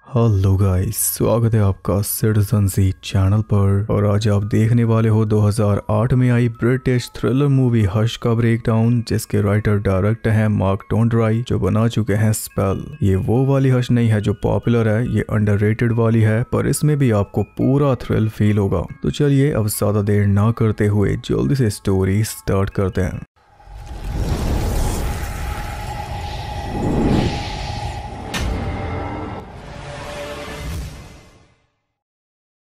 Hello guys, स्वागत है आपका सिटीजन सी चैनल पर। और आज आप देखने वाले हो 2008 में आई ब्रिटिश थ्रिलर मूवी हश का ब्रेकडाउन, जिसके राइटर डायरेक्टर हैं मार्क टोंडराई, जो बना चुके हैं स्पेल। ये वो वाली हश नहीं है जो पॉपुलर है, ये अंडररेटेड वाली है, पर इसमें भी आपको पूरा थ्रिल फील होगा। तो चलिए अब ज्यादा देर ना करते हुए जल्दी से स्टोरी स्टार्ट करते हैं।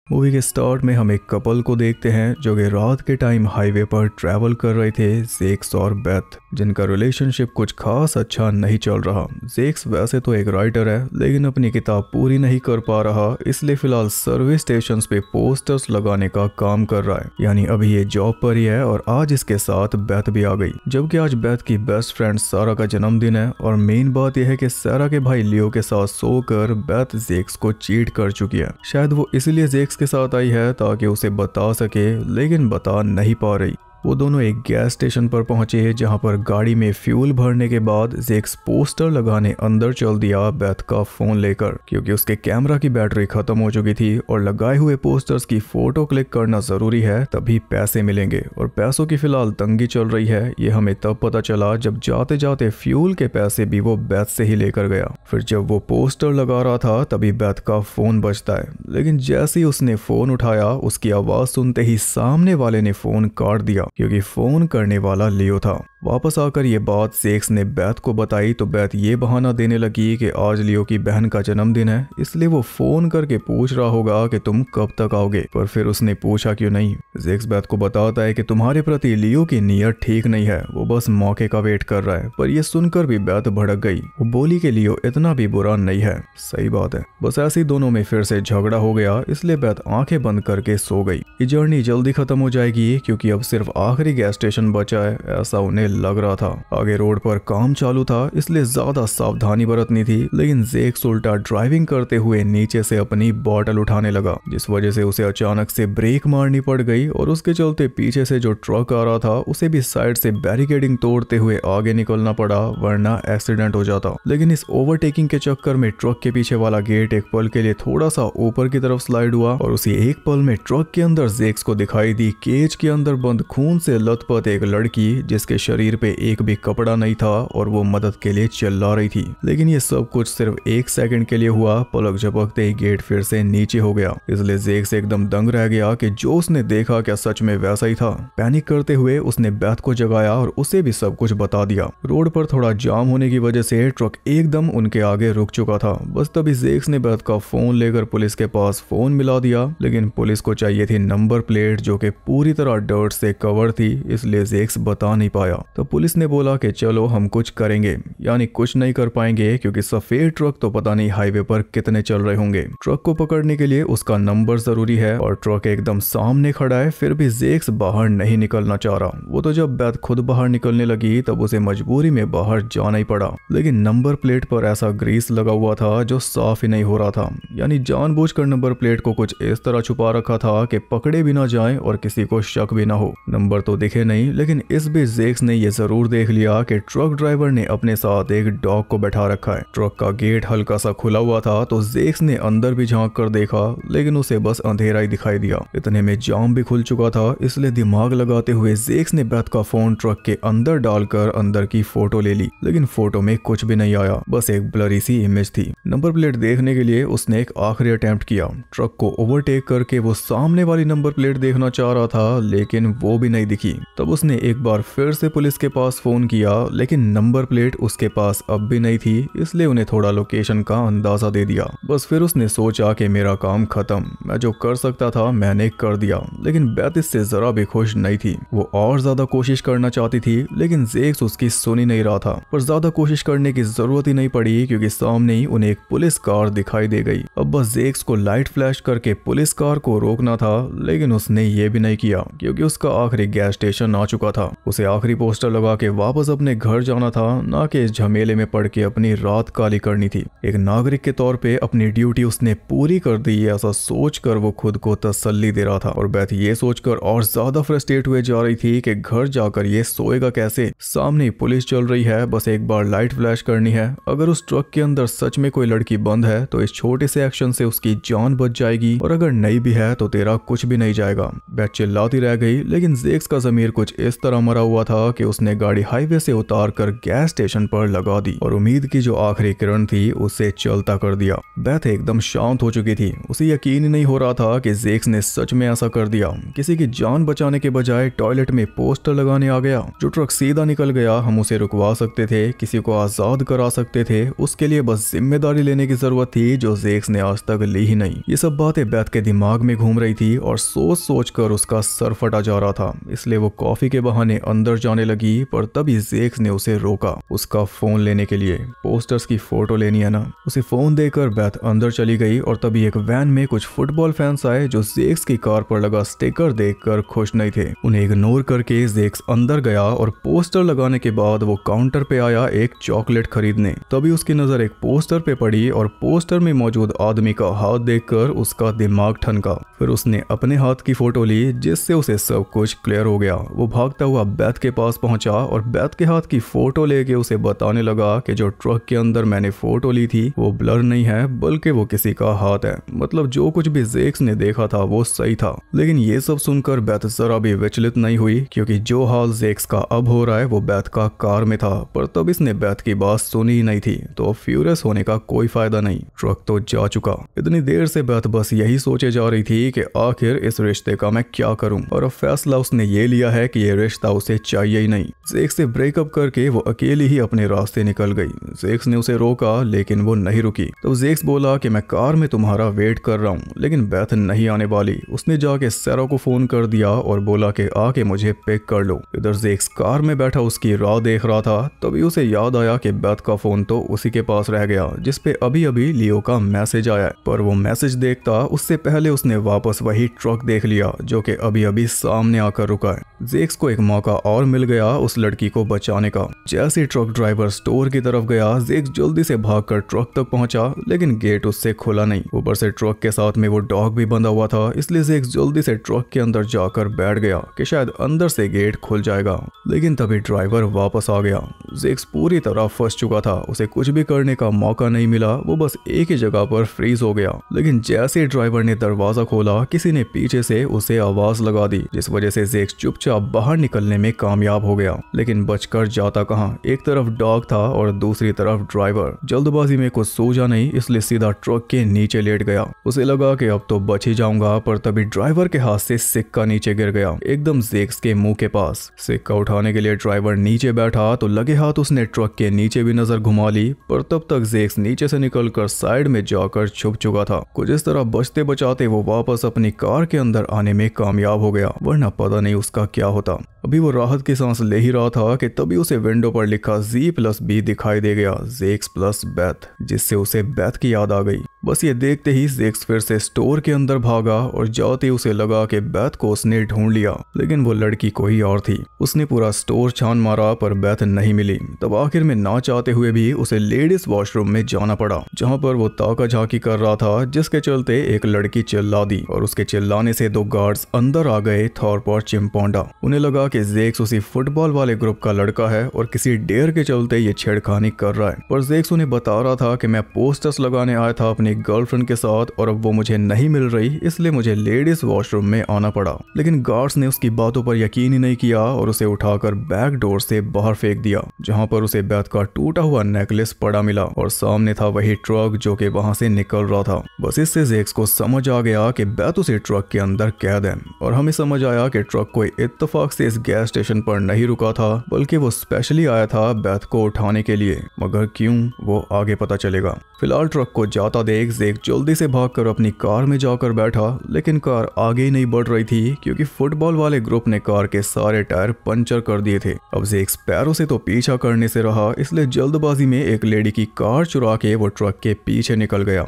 मूवी के स्टार्ट में हम एक कपल को देखते हैं जो कि रात के टाइम हाईवे पर ट्रैवल कर रहे थे, जेक्स और बेथ, जिनका रिलेशनशिप कुछ खास अच्छा नहीं चल रहा। जेक्स वैसे तो एक राइटर है, लेकिन अपनी किताब पूरी नहीं कर पा रहा, इसलिए फिलहाल सर्विस स्टेशन पे पोस्टर्स लगाने का काम कर रहा है, यानी अभी ये जॉब पर ही है। और आज इसके साथ बेथ भी आ गई, जबकि आज बेथ की बेस्ट फ्रेंड सारा का जन्मदिन है। और मेन बात यह है कि सारा के भाई लियो के साथ सोकर बेथ जेक्स को चीट कर चुकी है। शायद वो इसलिए जेक्स के साथ आई है ताकि उसे बता सके, लेकिन बता नहीं पा रही। वो दोनों एक गैस स्टेशन पर पहुंचे, जहां पर गाड़ी में फ्यूल भरने के बाद जेक्स पोस्टर लगाने अंदर चल दिया बेथ का फोन लेकर, क्योंकि उसके कैमरा की बैटरी खत्म हो चुकी थी और लगाए हुए पोस्टर्स की फोटो क्लिक करना जरूरी है, तभी पैसे मिलेंगे। और पैसों की फिलहाल तंगी चल रही है, ये हमें तब पता चला जब जाते जाते फ्यूल के पैसे भी वो बेथ से ही लेकर गया। फिर जब वो पोस्टर लगा रहा था तभी बेथ का फोन बजता है, लेकिन जैसे ही उसने फोन उठाया उसकी आवाज सुनते ही सामने वाले ने फोन काट दिया, क्योंकि फोन करने वाला लियो था। वापस आकर ये बात जेक्स ने बेथ को बताई तो बेथ ये बहाना देने लगी कि आज लियो की बहन का जन्मदिन है, इसलिए वो फोन करके पूछ रहा होगा कि तुम कब तक आओगे। पर फिर उसने पूछा क्यों नहीं। जेक्स बेथ को बताता है कि तुम्हारे प्रति लियो की नीयत ठीक नहीं है, वो बस मौके का वेट कर रहा है। पर यह सुनकर भी बेथ भड़क गई। वो बोली कि लियो इतना भी बुरा नहीं है। सही बात है, बस ऐसे ही दोनों में फिर से झगड़ा हो गया, इसलिए बेथ आंखें बंद करके सो गई। ये जर्नी जल्दी खत्म हो जाएगी, क्योंकि अब सिर्फ आखिरी गैस स्टेशन बचा है, ऐसा उन्हें लग रहा था। आगे रोड पर काम चालू था, इसलिए ज्यादा सावधानी बरतनी थी, लेकिन जेक्स उल्टा ड्राइविंग करते हुए नीचे से अपनी बॉटल उठाने लगा, जिस वजह से उसे अचानक से ब्रेक मारनी पड़ गई। और उसके चलते पीछे से जो ट्रक आ रहा था उसे भी साइड से बैरिकेडिंग तोड़ते हुए आगे निकलना पड़ा, वरना एक्सीडेंट हो जाता। लेकिन इस ओवरटेकिंग के चक्कर में ट्रक के पीछे वाला गेट एक पल के लिए थोड़ा सा ऊपर की तरफ स्लाइड हुआ, और उसी एक पल में ट्रक के अंदर जेक्स को दिखाई दी केज के अंदर बंद खून से लथपथ एक लड़की, जिसके शरीर पे एक भी कपड़ा नहीं था और वो मदद के लिए चिल्ला रही थी। लेकिन ये सब कुछ सिर्फ एक सेकंड के लिए हुआ, पलक झपकते ही गेट फिर से नीचे हो गया। इसलिए जेक्स एकदम दंग रह गया कि जो उसने देखा क्या सच में वैसा ही था। पैनिक करते हुए उसने बेथ को जगाया और उसे भी सब कुछ बता दिया। रोड पर थोड़ा जाम होने की वजह से ट्रक एकदम उनके आगे रुक चुका था। बस तभी जेक्स ने बेथ का फोन लेकर पुलिस के पास फोन मिला दिया, लेकिन पुलिस को चाहिए थी नंबर प्लेट, जो कि पूरी तरह डर्ट से कवर थी, इसलिए जेक्स बता नहीं पाया। तो पुलिस ने बोला कि चलो हम कुछ करेंगे, यानी कुछ नहीं कर पाएंगे, क्योंकि सफेद ट्रक तो पता नहीं हाईवे पर कितने चल रहे होंगे। ट्रक को पकड़ने के लिए उसका नंबर जरूरी है, और ट्रक एकदम सामने खड़ा है, फिर भी जेक्स बाहर नहीं निकलना चाह रहा। वो तो जब बेथ खुद बाहर निकलने लगी तब उसे मजबूरी में बाहर जाना ही पड़ा। लेकिन नंबर प्लेट पर ऐसा ग्रीस लगा हुआ था जो साफ ही नहीं हो रहा था, यानी जानबूझकर नंबर प्लेट को कुछ इस तरह छुपा रखा था कि पकड़े भी ना जाए और किसी को शक भी ना हो। नंबर तो दिखे नहीं, लेकिन इस बीच जेक्स ने यह जरूर देख लिया कि ट्रक ड्राइवर ने अपने साथ एक डॉग को बैठा रखा है। ट्रक का गेट हल्का सा खुला हुआ था, तो जेक्स ने अंदर भी झांक कर देखा, लेकिन उसे बस अंधेरा ही दिखाई दिया। इतने में जाम भी खुल चुका था, इसलिए दिमाग लगाते हुए जेक्स ने बेथ का फोन ट्रक के अंदर डालकर अंदर की फोटो ले ली, लेकिन फोटो में कुछ भी नहीं आया, बस एक ब्लरी सी इमेज थी। नंबर प्लेट देखने के लिए उसने एक आखिरी अटेम्प्ट किया। ट्रक को ओवरटेक करके वो सामने वाली नंबर प्लेट देखना चाह रहा था, लेकिन वो भी नहीं दिखी। तब उसने एक बार फिर से पुलिस के पास फोन किया, लेकिन नंबर प्लेट उसके पास अब भी नहीं थी, इसलिए उन्हें थोड़ा लोकेशन का अंदाजा दे दिया। बस फिर उसने सोचा कि मेरा काम खत्म, मैं जो कर सकता था मैंने कर दिया। लेकिन बेथ इससे जरा भी खुश नहीं थी, वो और ज्यादा कोशिश करना चाहती थी, लेकिन जेक्स उसकी सुन ही नहीं रहा था। पर ज्यादा कोशिश करने की जरूरत ही नहीं पड़ी, क्योंकि सामने ही उन्हें एक पुलिस कार दिखाई दे गई। अब बस जेक्स को लाइट फ्लैश करके पुलिस कार को रोकना था, लेकिन उसने ये भी नहीं किया, क्योंकि उसका आखिरी गैस स्टेशन आ चुका था। उसे आखिरी पोस्टर पोस्टर लगा के वापस अपने घर जाना था, ना कि इस झमेले में पड़ के अपनी रात काली करनी थी। एक नागरिक के तौर पे अपनी ड्यूटी उसने पूरी कर दी, ऐसा सोचकर वो खुद को तसल्ली दे रहा था। और बेथ ये सोचकर और ज्यादा फ्रस्ट्रेट हुए जा रही थी कि घर जाकर ये सोएगा कैसे। सामने पुलिस चल रही है, बस एक बार लाइट फ्लैश करनी है। अगर उस ट्रक के अंदर सच में कोई लड़की बंद है तो इस छोटे से एक्शन से उसकी जान बच जाएगी, और अगर नहीं भी है तो तेरा कुछ भी नहीं जाएगा। बेथ चिल्लाती रह गई, लेकिन जेक्स का ज़मीर कुछ इस तरह मरा हुआ था कि उसने गाड़ी हाईवे से उतार कर गैस स्टेशन पर लगा दी और उम्मीद की जो आखिरी किरण थी उसे चलता कर दिया। बेथ एकदम शांत हो चुकी थी। उसे यकीन ही नहीं हो रहा था कि जेक्स ने सच में ऐसा कर दिया। किसी की जान बचाने के बजाय टॉयलेट में पोस्टर लगाने आ गया। जो ट्रक सीधा निकल गया हम उसे रुकवा सकते थे, किसी को आजाद करा सकते थे, उसके लिए बस जिम्मेदारी लेने की जरूरत थी, जो जेक्स ने आज तक ली ही नहीं। ये सब बातें बेथ के दिमाग में घूम रही थी और सोच सोच कर उसका सर फटा जा रहा था। इसलिए वो कॉफी के बहाने अंदर जाने लगी, पर तभी जेक्स ने उसे रोका उसका फोन लेने के लिए। पोस्टर्स की फोटो लेनी है ना। उसे फोन देकर बेथ अंदर चली गई और तभी एक वैन में कुछ फुटबॉल फैंस आए जो जेक्स की कार पर लगा स्टिकर देखकर खुश नहीं थे। उन्हें इग्नोर करके जेक्स अंदर गया और पोस्टर लगाने के बाद वो काउंटर पे आया एक चॉकलेट खरीदने। तभी उसकी नजर एक पोस्टर पे पड़ी और पोस्टर में मौजूद आदमी का हाथ देखकर उसका दिमाग ठनका। फिर उसने अपने हाथ की फोटो ली, जिससे उसे सब कुछ क्लियर हो गया। वो भागता हुआ बेथ के पास पहुंचा और बेथ के हाथ की फोटो लेके उसे बताने लगा कि जो ट्रक के अंदर मैंने फोटो ली थी वो ब्लर नहीं है, बल्कि वो किसी का हाथ है। मतलब जो कुछ भी जेक्स ने देखा था वो सही था। लेकिन ये सब सुनकर बेथ जरा भी विचलित नहीं हुई, क्योंकि जो हाल जेक्स का अब हो रहा है वो बेथ का कार में था। पर तब इसने बेथ की बात सुनी ही नहीं थी, तो फ्यूरियस होने का कोई फायदा नहीं, ट्रक तो जा चुका। इतनी देर से बेथ बस यही सोचे जा रही थी कि आखिर इस रिश्ते का मैं क्या करूं, और अब फैसला उसने ये लिया है कि ये रिश्ता उसे चाहिए ही नहीं। जेक्स से ब्रेकअप करके वो अकेली ही अपने रास्ते निकल गई। जेक्स ने उसे रोका, लेकिन वो नहीं रुकी। तो जेक्स बोला कि मैं कार में तुम्हारा वेट कर रहा हूँ, लेकिन बेथ नहीं आने वाली। उसने जाके सैरा को फोन कर दिया और बोला कि आके मुझे पिक कर लो। इधर जेक्स कार में बैठा उसकी राह देख रहा था, तभी उसे याद आया कि बेथ का फोन तो उसी के पास रह गया, जिसपे अभी अभी लियो का मैसेज आया। पर वो मैसेज देखता उससे पहले उसने वापस वही ट्रक देख लिया जो कि अभी अभी सामने आकर रुका है। जेक्स को एक मौका और मिल गया उस लड़की को बचाने का। जैसे ट्रक ड्राइवर स्टोर की तरफ गया, जेक्स जल्दी से भागकर ट्रक तक पहुंचा, लेकिन गेट उससे खुला नहीं। ऊपर से ट्रक के साथ में वो डॉग भी बंधा हुआ था, इसलिए जेक्स जल्दी से ट्रक के अंदर जाकर बैठ गया कि शायद अंदर से गेट खुल जाएगा। लेकिन तभी ड्राइवर वापस आ गया। जेक्स पूरी तरह फंस चुका था, उसे कुछ भी करने का मौका नहीं मिला, वो बस एक ही जगह पर फ्रीज हो गया। लेकिन जैसे ड्राइवर ने दरवाजा खोला, किसी ने पीछे से उसे आवाज लगा दी, जिस वजह से जेक्स चुपचाप बाहर निकलने में कामयाब हो गया। लेकिन बचकर जाता कहाँ, एक तरफ डॉग था और दूसरी तरफ ड्राइवर। जल्दबाजी में कुछ सूझा नहीं, इसलिए सीधा ट्रक के नीचे लेट गया। उसे लगा कि अब तो बच ही जाऊंगा, पर तभी ड्राइवर के हाथ से सिक्का नीचे गिर गया, एकदम जेक्स के मुंह के पास। सिक्का उठाने के लिए ड्राइवर नीचे बैठा तो लगे हाथ उसने ट्रक के नीचे भी नजर घुमा ली, पर तब तक जेक्स नीचे से निकलकर साइड में जाकर छुप चुका था। कुछ इस तरह बचते बचाते वो वापस अपनी कार के अंदर आने में कामयाब हो गया, वरना पता नहीं उसका क्या होता। अभी वो राहत की सांस ले ही रहा था कि तभी उसे विंडो पर लिखा Z+B दिखाई दे गया, जेक्स प्लस बेथ, जिससे उसे बेथ की याद आ गई। बस ये देखते ही जेक्स फिर से स्टोर के अंदर भागा और जाते उसे लगा कि बेथ को उसने ढूंढ लिया, लेकिन वो लड़की कोई और थी। उसने पूरा स्टोर छान मारा पर बेथ नहीं मिली। तब आखिर में ना चाहते हुए भी उसे लेडीज वॉशरूम में जाना पड़ा, जहां पर वो ताका झाकी कर रहा था, जिसके चलते एक लड़की चिल्ला दी और उसके चिल्लाने से 2 गार्ड्स अंदर आ गए, थॉर्प और चिम्पोंडा। उन्हें लगा कि जेक्स उसी फुटबॉल वाले ग्रुप का लड़का है और किसी डेयर के चलते ये छेड़खानी कर रहा है। पर जेक्स उन्हें बता रहा था कि मैं पोस्टर्स लगाने आया था अपनी गर्लफ्रेंड के साथ और अब वो मुझे नहीं मिल रही, इसलिए मुझे लेडीज वॉशरूम में आना पड़ा। लेकिन गार्ड्स ने उसकी बातों पर यकीन ही नहीं किया और उसे उठाकर बैक डोर से बाहर फेंक दिया, जहां पर उसे बेथ का टूटा हुआ नेकलेस पड़ा मिला और सामने था वही ट्रक जो कि वहां से निकल रहा था। बस इससे जेक्स को समझ आ गया कि बेथ उसे ट्रक के अंदर कैद है, और हमें समझ आया कि ट्रक कोई इत्तेफाक से इस गैस स्टेशन पर नहीं रुका था, बल्कि वो स्पेशली आया था बेथ को उठाने के लिए। मगर क्यों, वो आगे पता चलेगा। फिलहाल ट्रक को जाता देख जेक्स जल्दी से भागकर अपनी कार में जाकर बैठा, लेकिन कार आगे ही नहीं बढ़ रही थी, क्योंकि फुटबॉल वाले ग्रुप ने कार के सारे टायर पंचर कर दिए थे। अब जेक्स पैरों से तो पीछा करने से रहा, इसलिए जल्दबाजी में एक लेडी की कार चुरा के वो ट्रक के पीछे निकल गया।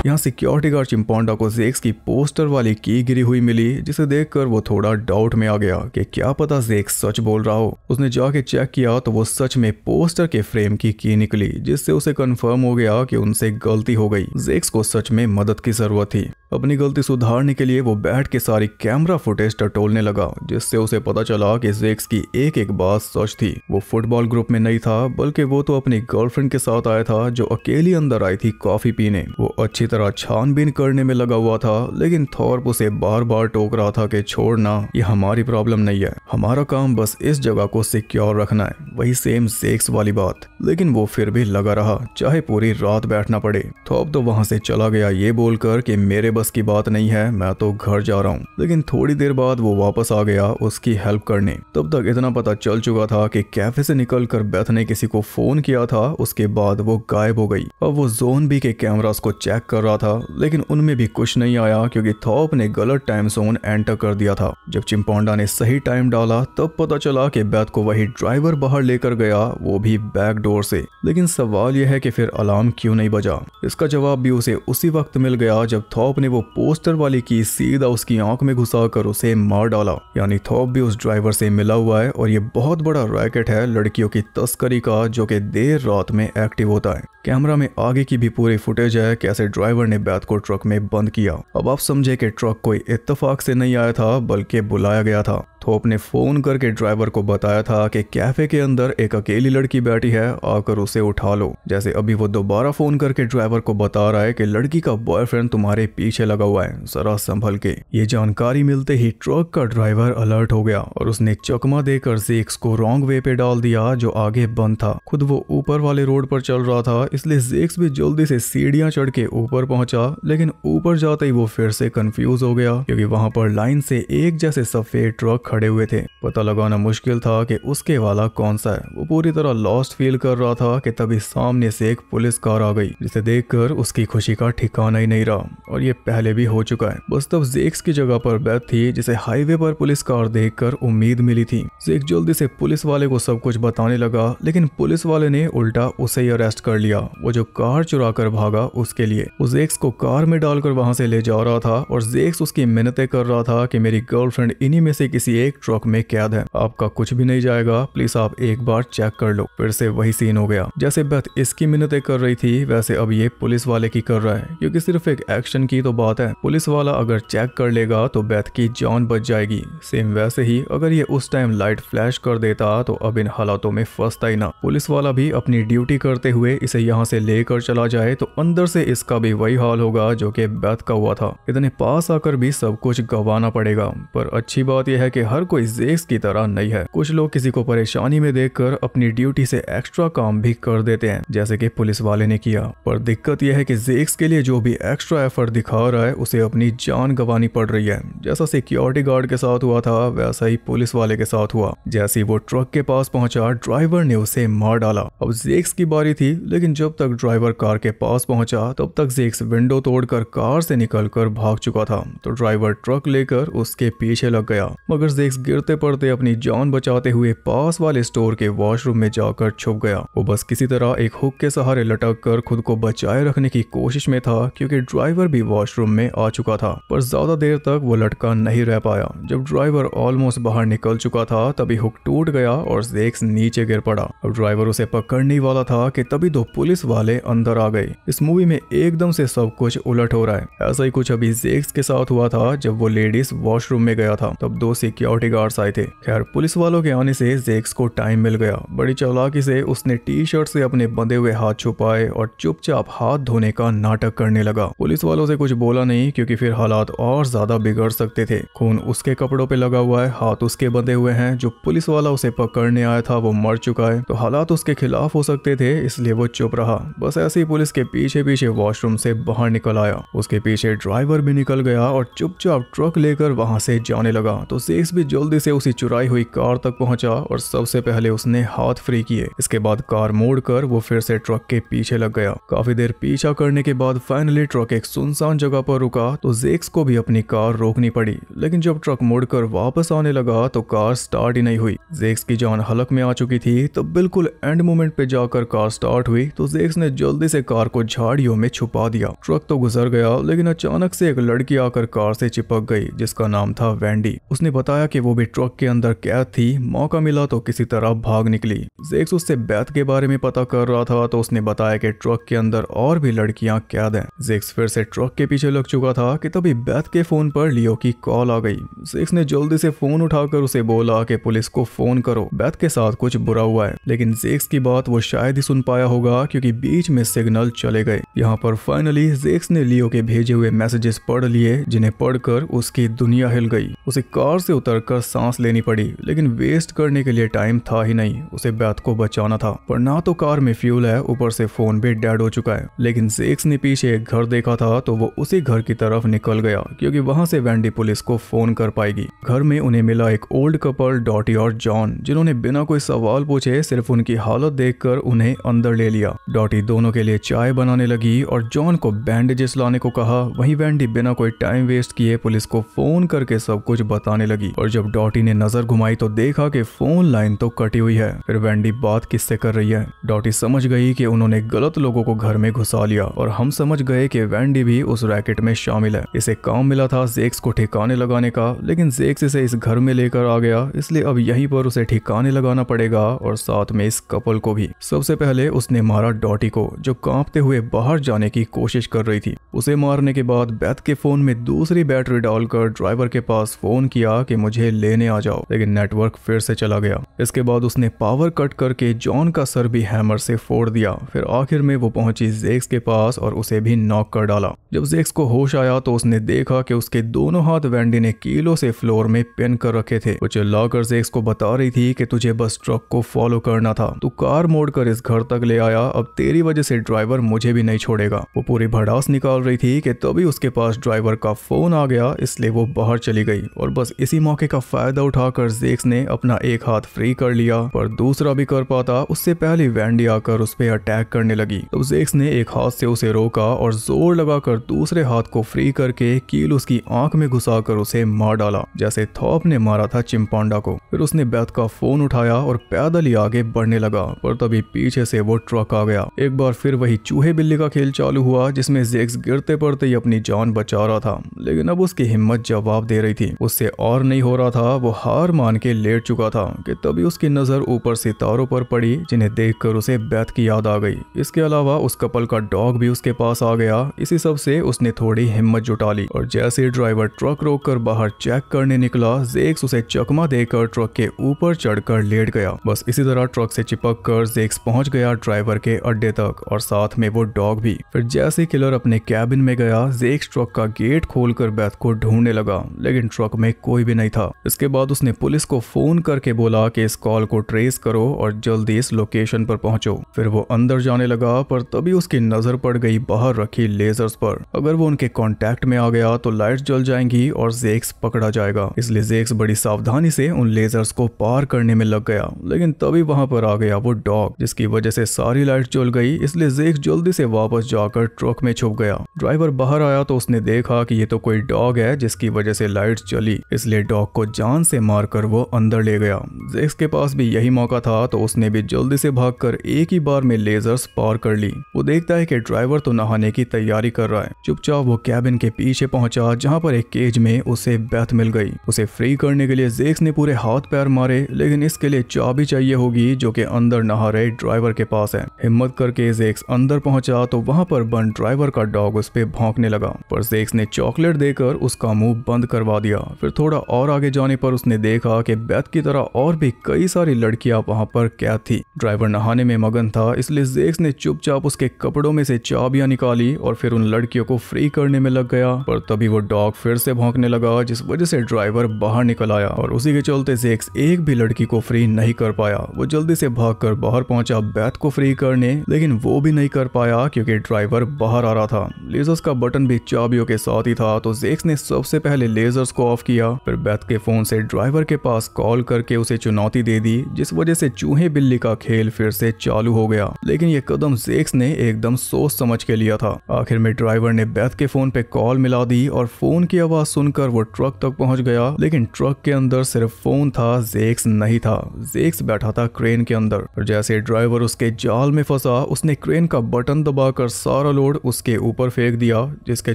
यहाँ सिक्योरिटी गार्ड चिंपोंडा को जेक्स की पोस्टर वाली की गिरी हुई मिली, जिसे देखकर वो थोड़ा डाउट में आ गया कि क्या पता जेक्स सच बोल रहा हो। उसने जाके चेक किया तो वो सच में पोस्टर के फ्रेम की निकली, जिससे उसे कंफर्म हो गया कि उनसे गलती हो गई। जेक्स को सच में मदद की जरूरत थी। अपनी गलती सुधारने के लिए वो बैठ के सारी कैमरा फुटेज टटोलने लगा, जिससे उसे पता चला कि जेक्स की एक एक बात सच थी। वो फुटबॉल ग्रुप में नहीं था, बल्कि वो तो अपनी गर्लफ्रेंड के साथ आया था, जो अकेली अंदर आई थी कॉफी पीने। वो अच्छी तरह छानबीन करने में लगा हुआ था, लेकिन थॉर्प उसे बार बार टोक रहा था कि छोड़ना, ये हमारी प्रॉब्लम नहीं है, हमारा काम बस इस जगह को सिक्योर रखना है। वही सेम जेक्स वाली बात। लेकिन वो फिर भी लगा रहा, चाहे पूरी रात बैठना पड़े। थॉर्प तो वहां से चला गया ये बोलकर कि मेरे बस की बात नहीं है, मैं तो घर जा रहा हूँ। लेकिन थोड़ी देर बाद वो वापस आ गया उसकी हेल्प करने। तब तक इतना पता चल चुका था कि कैफे से निकलकर बेथ ने किसी को फोन किया था, उसके बाद वो गायब हो गई। अब वो जोन बी के कैमरास को चेक कर रहा था, लेकिन उनमें भी कुछ नहीं आया, क्योंकि थॉर्प ने गलत टाइम जोन एंटर कर दिया था। जब चिंपोंडा ने सही टाइम डाला तब पता चला कि बेथ को वही ड्राइवर बाहर लेकर गया, वो भी बैक डोर से। लेकिन सवाल यह है कि फिर अलार्म क्यों नहीं बजा। इसका जवाब भी उसे उसी वक्त मिल गया जब थॉर्प ने वो पोस्टर वाली की सीधा उसकी आंख में घुसाकर उसे मार डाला। यानी थॉर्प भी उस ड्राइवर से मिला हुआ है, और ये बहुत बड़ा रैकेट है लड़कियों की तस्करी का, जो कि देर रात में एक्टिव होता है। कैमरा में आगे की भी पूरी फुटेज है कैसे ड्राइवर ने बेथ को ट्रक में बंद किया। अब आप समझे कि ट्रक कोई इत्तेफाक से नहीं आया था, बल्कि बुलाया गया था। थॉर्प ने फोन करके ड्राइवर को बताया था कि कैफे के अंदर एक अकेली लड़की बैठी है, आकर उसे उठा लो। जैसे अभी वो दोबारा फोन करके ड्राइवर को बता रहा है कि लड़की का बॉयफ्रेंड तुम्हारे पीछे लगा हुआ है, जरा संभल के। ये जानकारी मिलते ही ट्रक का ड्राइवर अलर्ट हो गया और उसने चकमा देकर जेक्स को रॉन्ग वे पे डाल दिया, जो आगे बंद था। खुद वो ऊपर वाले रोड पर चल रहा था, इसलिए जेक्स भी जल्दी से सीढ़ियां चढ़ के ऊपर पहुंचा। लेकिन ऊपर जाते ही वो फिर से कंफ्यूज हो गया, क्योंकि वहां पर लाइन से एक जैसे सफेद ट्रक खड़े हुए थे। पता लगाना मुश्किल था कि उसके वाला कौन सा है। वो पूरी तरह लॉस्ट फील कर रहा था कि तभी सामने से एक पुलिस कार आ गई, जिसे देखकर उसकी खुशी का ठिकाना ही नहीं रहा। और ये पहले भी हो चुका है। बस तब जेक्स की जगह पर बेथ थी, जिसे हाईवे पर पुलिस कार देखकर उम्मीद मिली थी। जेक्स जल्दी से पुलिस वाले को सब कुछ बताने लगा, लेकिन पुलिस वाले ने उल्टा उसे ही अरेस्ट कर लिया। वो जो कार चुरा कर भागा उसके लिए। वो जेक्स को कार में डालकर वहां से ले जा रहा था, और जेक्स उसकी मिन्नतें कर रहा था कि मेरी गर्लफ्रेंड इन्हीं में से किसी एक ट्रक में कैद है, आपका कुछ भी नहीं जाएगा, प्लीज आप एक बार चेक कर लो। फिर से वही सीन हो गया। जैसे बेथ इसकी मिन्नतें कर रही थी, वैसे अब ये पुलिस वाले की कर रहा है, क्योंकि सिर्फ एक एक्शन की तो बात है। पुलिस वाला अगर चेक कर लेगा तो बेथ की जान बच जाएगी। सेम वैसे ही अगर ये उस टाइम लाइट फ्लैश कर देता तो अब इन हालातों में फंसता ही ना। पुलिस वाला भी अपनी ड्यूटी करते हुए इसे यहाँ से लेकर चला जाए तो अंदर से इसका भी वही हाल होगा जो कि बेथ का हुआ था। इतने पास आकर भी सब कुछ गंवाना पड़ेगा। पर अच्छी बात यह है कि हर कोई जेक्स की तरह नहीं है। कुछ लोग किसी को परेशानी में देखकर अपनी ड्यूटी से एक्स्ट्रा काम भी कर देते हैं, जैसे कि पुलिस वाले ने किया। पर दिक्कत यह है कि जेक्स के लिए जो भी एक्स्ट्रा एफर्ट दिखा रहा है उसे अपनी जान गंवानी पड़ रही है। जैसा सिक्योरिटी गार्ड के साथ हुआ था, वैसा ही पुलिस वाले के साथ हुआ। जैसे ही वो ट्रक के पास पहुंचा, ड्राइवर ने उसे मार डाला। अब जेक्स की बारी थी, लेकिन जब तक ड्राइवर कार के पास पहुंचा तब तक जेक्स विंडो तोड़कर कार से निकलकर भाग चुका था। तो ड्राइवर ट्रक लेकर उसके पीछे लग गया, मगर जेक्स गिरते पड़ते अपनी जान बचाते हुए पास वाले स्टोर के वॉशरूम में जाकर छुप गया। वो बस किसी तरह एक हुक के सहारे लटक कर खुद को बचाए रखने की कोशिश में था, क्योंकि ड्राइवर भी वॉशरूम में आ चुका था। पर ज्यादा देर तक वो लटका नहीं रह पाया। जब ड्राइवर ऑलमोस्ट बाहर निकल चुका था तभी हुक टूट गया और जेक्स नीचे गिर पड़ा। अब ड्राइवर उसे पकड़ने वाला था कि तभी दो पुलिस वाले अंदर आ गए। इस मूवी में एकदम से सब कुछ उलट हो रहा है। ऐसा ही कुछ अभी जेक्स के साथ हुआ था जब वो लेडीज वॉशरूम में गया था, तब दो सिक्योरिटी गार्ड्स आए थे। खैर पुलिस वालों के आने से जेक्स को टाइम मिल गया। बड़ी चालाकी से उसने टी शर्ट से अपने बंधे हुए हाथ छुपाए और चुपचाप हाथ धोने का नाटक करने लगा। पुलिस वालों से कुछ बोला नहीं, क्योंकि फिर हालात और ज्यादा बिगड़ सकते थे। खून उसके कपड़ों पे लगा हुआ है, हाथ उसके बंधे हुए हैं। जो पुलिस वाला उसे पकड़ने आया था वो मर चुका है, तो हालात उसके खिलाफ हो सकते थे, इसलिए वो चुप रहा। बस ऐसे ही पुलिस के पीछे पीछे वॉशरूम से बाहर निकल आया। उसके पीछे ड्राइवर भी निकल गया और चुपचाप ट्रक लेकर वहां से जाने लगा। तो जेक्स भी भी जल्दी से उसी चुराई हुई कार तक पहुंचा और सबसे पहले उसने हाथ फ्री किए। इसके बाद कार मोड़कर वो फिर से ट्रक के पीछे लग गया। काफी देर पीछा करने के बाद फाइनली ट्रक एक सुनसान जगह पर रुका तो जेक्स को भी अपनी कार रोकनी पड़ी, लेकिन जब ट्रक मुड़कर वापस आने लगा तो कार स्टार्ट ही नहीं हुई। जेक्स की जान हलक में आ चुकी थी। तब बिल्कुल एंड मोमेंट पे जाकर कार स्टार्ट हुई तो जेक्स ने जल्दी से कार को झाड़ियों में छुपा दिया। ट्रक तो गुजर गया, लेकिन अचानक से एक लड़की आकर कार से चिपक गई जिसका नाम था वेंडी। उसने बताया कि वो भी ट्रक के अंदर कैद थी, मौका मिला तो किसी तरह भाग निकली। जेक्स उससे बेथ के बारे में पता कर रहा था तो उसने बताया कि ट्रक के अंदर और भी लड़कियां कैद हैं। जेक्स फिर से ट्रक के पीछे लग चुका था कि तभी बेथ के फोन पर लियो की कॉल आ गई। जेक्स ने जल्दी से फोन उठाकर उसे बोला कि पुलिस को फोन करो, बेथ के साथ कुछ बुरा हुआ है। लेकिन जेक्स की बात वो शायद ही सुन पाया होगा क्योंकि बीच में सिग्नल चले गए। यहाँ पर फाइनली जेक्स ने लियो के भेजे हुए मैसेजेस पढ़ लिए, जिन्हें पढ़कर उसकी दुनिया हिल गई। उसे कार से उतरकर सांस लेनी पड़ी, लेकिन वेस्ट करने के लिए टाइम था ही नहीं। उसे बेथ को बचाना था, पर ना तो कार में फ्यूल है, ऊपर से फोन भी डेड हो चुका है। लेकिन जेक्स ने पीछे एक घर देखा था तो वो उसी घर की तरफ निकल गया क्योंकि वहां से वेंडी पुलिस को फोन कर पाएगी। घर में उन्हें मिला एक ओल्ड कपल डॉटी और जॉन, जिन्होंने बिना कोई सवाल पूछे सिर्फ उनकी हालत देखकर उन्हें अंदर ले लिया। डॉटी दोनों के लिए चाय बनाने लगी और जॉन को बैंडेजेस लाने को कहा। वहीं वेंडी बिना कोई टाइम वेस्ट किए पुलिस को फोन करके सब कुछ बताने लगी। और जब डॉटी ने नजर घुमाई तो देखा कि फोन लाइन तो कटी हुई है। फिर वेंडी बात किससे कर रही है। डॉटी समझ गई कि उन्होंने गलत लोगों को घर में घुसा लिया और हम समझ गए कि वेंडी भी उस रैकेट में शामिल है। इसे काम मिला था जेक्स को ठिकाने लगाने का, लेकिन जेक्स इसे इस घर में लेकर आ गया, इसलिए अब यहीं पर उसे ठिकाने लगाना पड़ेगा और साथ में इस कपल को भी। सबसे पहले उसने मारा डॉटी को, जो कांपते हुए बाहर जाने की कोशिश कर रही थी। उसे मारने के बाद बेथ के फोन में दूसरी बैटरी डालकर ड्राइवर के पास फोन किया कि मुझे लेने आ जाओ, लेकिन नेटवर्क फिर से चला गया। इसके बाद उसने पावर कट करके जॉन का सर भी हैमर से फोड़ दिया। फिर आखिर में वो पहुंची जेक्स के पास और उसे भी नॉक कर डाला। जब जेक्स को होश आया तो उसने देखा कि उसके दोनों हाथ वेंडी ने कीलों से फ्लोर में पिन कर रखे थे। वो चिल्लाकर जेक्स को बता रही थी कि तुझे बस ट्रक को फॉलो करना था, तू कार मोड़कर इस घर तक ले आया, अब तेरी वजह से ड्राइवर मुझे भी नहीं छोड़ेगा। वो पूरी भड़ास निकाल रही थी कि तभी उसके पास ड्राइवर का फोन आ गया, इसलिए वो बाहर चली गई। और बस इसी मौके का फायदा उठाकर जेक्स ने अपना एक हाथ फ्री कर लिया, पर दूसरा भी कर पाता उससे पहले वेंडी आकर उस पर अटैक करने लगी। तो जेक्स ने एक हाथ से उसे रोका और जोर लगाकर दूसरे हाथ को फ्री करके कील उसकी आंख में घुसाकर उसे मार डाला, जैसे थॉप ने मारा था चिंपांडा को। फिर उसने बेथ का फोन उठाया और पैदल ही आगे बढ़ने लगा, पर तभी पीछे से वो ट्रक आ गया। एक बार फिर वही चूहे बिल्ली का खेल चालू हुआ, जिसमें जेक्स गिरते पड़ते ही अपनी जान बचा रहा था, लेकिन अब उसकी हिम्मत जवाब दे रही थी। उससे और नहीं हो रहा था, वो हार मान के लेट चुका था कि तभी उसकी नजर ऊपर सितारों पर पड़ी, जिन्हें देखकर उसे बेथ की याद आ गई। इसके अलावा उस कपल का डॉग भी उसके पास आ गया। इसी सब से उसने थोड़ी हिम्मत जुटा ली और जैसे ड्राइवर ट्रक रोककर बाहर चेक करने निकला, जेक्स उसे चकमा देकर ट्रक के ऊपर चढ़कर लेट गया। बस इसी तरह ट्रक से चिपक कर जेक्स पहुंच गया ड्राइवर के अड्डे तक और साथ में वो डॉग भी। फिर जैसे किलर अपने कैबिन में गया, जेक्स ट्रक का गेट खोलकर बेथ को ढूंढने लगा, लेकिन ट्रक में कोई भी नहीं था। इसके बाद उसने पुलिस को फोन करके बोला कि इस कॉल को ट्रेस करो और जल्दी इस लोकेशन पर पहुंचो। फिर वो अंदर जाने लगा, पर तभी उसकी नजर पड़ गई बाहर रखी लेजर्स पर। अगर वो उनके कांटेक्ट में आ गया तो लाइट्स जल जाएंगी और जेक्स पकड़ा जाएगा, इसलिए जेक्स बड़ी सावधानी से उन लेजर्स को पार करने में लग गया। लेकिन तभी वहां पर आ गया वो डॉग, जिसकी वजह से सारी लाइट जल गई, इसलिए जेक्स जल्दी से वापस जाकर ट्रक में छुप गया। ड्राइवर बाहर आया तो उसने देखा कि ये तो कोई डॉग है जिसकी वजह से लाइट्स जली, इसलिए डॉग को जान से मारकर वो अंदर ले गया। जेक्स के पास भी यही मौका था तो उसने भी जल्दी से भागकर एक ही बार में लेजर्स पार कर ली। वो देखता है कि ड्राइवर तो नहाने की तैयारी कर रहा है। चुपचाप वो कैबिन के पीछे पहुंचा, जहां पर एक केज में उसे बेथ मिल गई। उसे फ्री करने के लिए जेक्स ने पूरे हाथ पैर मारे, लेकिन इसके लिए चाबी चाहिए होगी जो कि अंदर नहा रहे ड्राइवर के पास है। हिम्मत करके जेक्स अंदर पहुंचा तो वहां पर बंद ड्राइवर का डॉग उस पे भौंकने लगा, पर जेक्स ने चॉकलेट देकर उसका मुंह बंद करवा दिया। फिर थोड़ा और आगे जाने पर उसने देखा कि बेथ की तरह और भी कई सारी लड़कियां वहां पर कैद थी। ड्राइवर नहाने में मगन था, इसलिए जेक्स ने चुपचाप उसके कपड़ों में से चाबियां निकाली और फिर उन लड़कियों को फ्री करने में लग गया। पर तभी वो डॉग फिर से भौंकने लगा, जिस वजह से ड्राइवर बाहर निकल आया और उसी के चलते जेक्स एक भी लड़की को फ्री नहीं कर पाया। वो जल्दी से भागकर बाहर पहुंचा बेथ को फ्री करने, लेकिन वो भी नहीं कर पाया क्योंकि ड्राइवर बाहर आ रहा था। लेजर्स का बटन भी चाबियों के साथ ही था, तो जेक्स ने सबसे पहले लेजर्स को ऑफ किया, फिर बेथ के फोन से ड्राइवर के पास कॉल करके उसे चुनौती दे दी, जिस वजह से चूहे बिल्ली का खेल फिर से चालू हो गया। लेकिन ये कदम जेक्स ने एकदम सोच समझ के लिया था। आखिर में ड्राइवर ने बेथ के फोन पे कॉल मिला दी और फोन की आवाज सुनकर वो ट्रक तक पहुंच गया। लेकिन ट्रक के अंदर सिर्फ फोन था, जेक्स नहीं था। जेक्स बैठा था क्रेन के अंदर और जैसे ड्राइवर उसके जाल में फंसा, उसने क्रेन का बटन दबाकर सारा लोड उसके ऊपर फेंक दिया, जिसके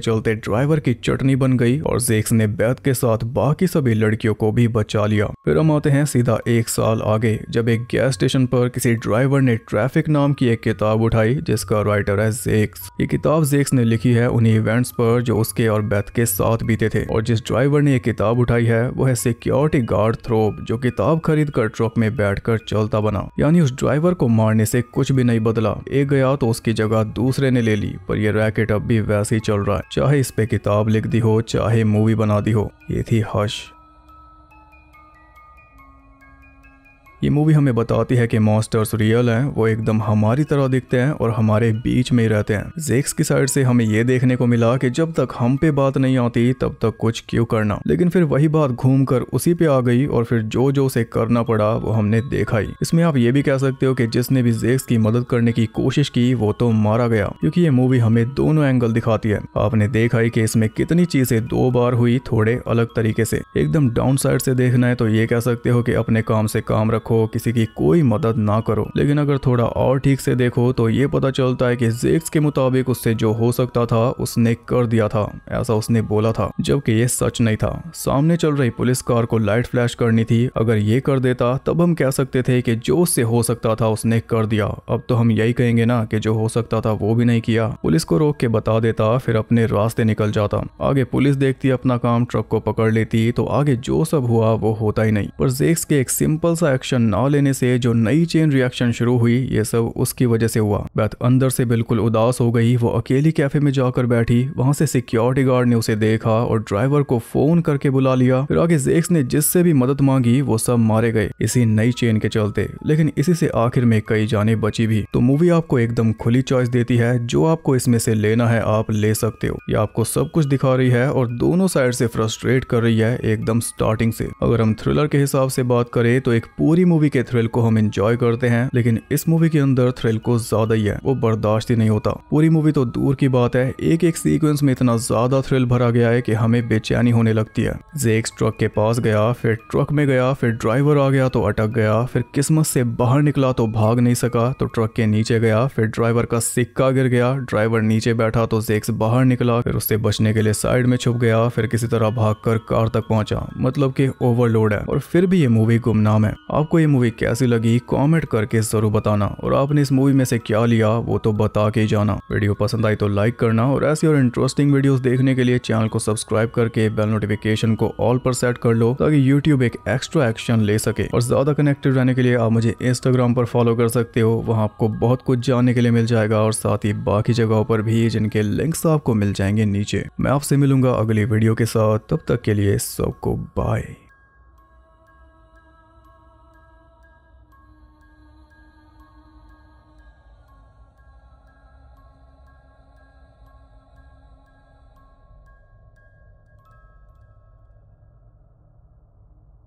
चलते ड्राइवर की चटनी बन गई और जेक्स ने बेथ के साथ बाकी सभी लड़कियों को भी बचा लिया। फिर हम आते हैं सीधा 1 साल आगे, जब एक गैस स्टेशन पर किसी ड्राइवर ने ट्रैफिक नाम की एक किताब उठाई जिसका राइटर है जेक्स। ये किताब जेक्स ने लिखी है उन्हीं इवेंट्स पर जो उसके और बेथ के साथ बीते थे। और जिस ड्राइवर ने ये किताब उठाई है वो है सिक्योरिटी गार्ड थ्रोप, जो किताब खरीद कर ट्रक में बैठकर चलता बना। यानी उस ड्राइवर को मारने से कुछ भी नहीं बदला, एक गया तो उसकी जगह दूसरे ने ले ली। पर यह रैकेट अब भी वैसे ही चल रहा है, चाहे इस पे किताब लिख दी हो, चाहे मूवी बना दी हो। ये थी हश। ये मूवी हमें बताती है कि मॉन्स्टर्स रियल हैं, वो एकदम हमारी तरह दिखते हैं और हमारे बीच में ही रहते हैं। जेक्स की साइड से हमें ये देखने को मिला कि जब तक हम पे बात नहीं आती तब तक कुछ क्यों करना, लेकिन फिर वही बात घूमकर उसी पे आ गई और फिर जो जो उसे करना पड़ा वो हमने देखा ही। इसमें आप ये भी कह सकते हो कि जिसने भी जेक्स की मदद करने की कोशिश की वो तो मारा गया, क्योंकि ये मूवी हमें दोनों एंगल दिखाती है। आपने देखा ही कि इसमें कितनी चीजें 2 बार हुई, थोड़े अलग तरीके से। एकदम डाउन साइड से देखना है तो ये कह सकते हो कि अपने काम से काम रखो, किसी की कोई मदद ना करो। लेकिन अगर थोड़ा और ठीक से देखो तो ये पता चलता है कि जेक्स के मुताबिक उससे जो हो सकता था उसने कर दिया था, ऐसा उसने बोला था, जबकि ये सच नहीं था। सामने चल रही पुलिस कार को लाइट फ्लैश करनी थी, अगर ये कर देता तब हम कह सकते थे कि जो उससे हो सकता था उसने कर दिया। अब तो हम यही कहेंगे ना कि जो हो सकता था वो भी नहीं किया। पुलिस को रोक के बता देता, फिर अपने रास्ते निकल जाता। आगे पुलिस देखती अपना काम, ट्रक को पकड़ लेती, तो आगे जो सब हुआ वो होता ही नहीं। पर जेक्स के एक सिंपल सा एक्शन ना लेने से जो नई चेन रिएक्शन शुरू हुई, ये सब उसकी वजह से हुआ। बेथ अंदर से बिल्कुल उदास हो गई। वो अकेली कैफे में जाकर बैठी, वहां से सिक्योरिटी गार्ड ने उसे देखा और ड्राइवर को फोन करके बुला लिया। फिर आगे जेक्स ने जिससे भी मदद मांगी वो सब मारे गए इसी नई चेन के चलते। लेकिन इसी से आखिर में कई जाने बची भी। तो मूवी आपको एकदम खुली चॉइस देती है, जो आपको इसमें से लेना है आप ले सकते हो। ये आपको सब कुछ दिखा रही है और दोनों साइड से फ्रस्ट्रेट कर रही है एकदम स्टार्टिंग से। अगर हम थ्रिलर के हिसाब से बात करें तो एक पूरी मूवी के थ्रिल को हम एंजॉय करते हैं, लेकिन इस मूवी के अंदर थ्रिल को ज्यादा ही है, वो बर्दाश्त ही नहीं होता। पूरी मूवी तो दूर की बात है, एक एक सीक्वेंस में इतना ज्यादा थ्रिल भरा गया है कि हमें बेचैनी होने लगती है। जेक्स ट्रक के पास गया, फिर ट्रक में गया, फिर ड्राइवर आ गया तो अटक गया, फिर किस्मत से बाहर निकला तो भाग नहीं सका तो ट्रक के नीचे गया, फिर ड्राइवर का सिक्का गिर गया, ड्राइवर नीचे बैठा तो जेक्स बाहर निकला, फिर उससे बचने के लिए साइड में छुप गया, फिर किसी तरह भागकर कार तक पहुंचा। मतलब कि ओवरलोड है और फिर भी ये मूवी गुमनाम है। आपको ये मूवी कैसी लगी कमेंट करके जरूर बताना, और आपने इस मूवी में से क्या लिया वो तो बता के जाना। वीडियो पसंद आई तो लाइक करना और ऐसी और इंटरेस्टिंग वीडियोस देखने के लिए चैनल को सब्सक्राइब करके बेल नोटिफिकेशन को ऑल पर सेट कर लो, ताकि यूट्यूब एक एक्स्ट्रा एक्शन ले सके। और ज्यादा कनेक्टेड रहने के लिए आप मुझे इंस्टाग्राम पर फॉलो कर सकते हो, वहां आपको बहुत कुछ जानने के लिए मिल जाएगा और साथ ही बाकी जगहों पर भी, जिनके लिंक्स आपको मिल जाएंगे नीचे। मैं आपसे मिलूंगा अगली वीडियो के साथ, तब तक के लिए सबको बाय।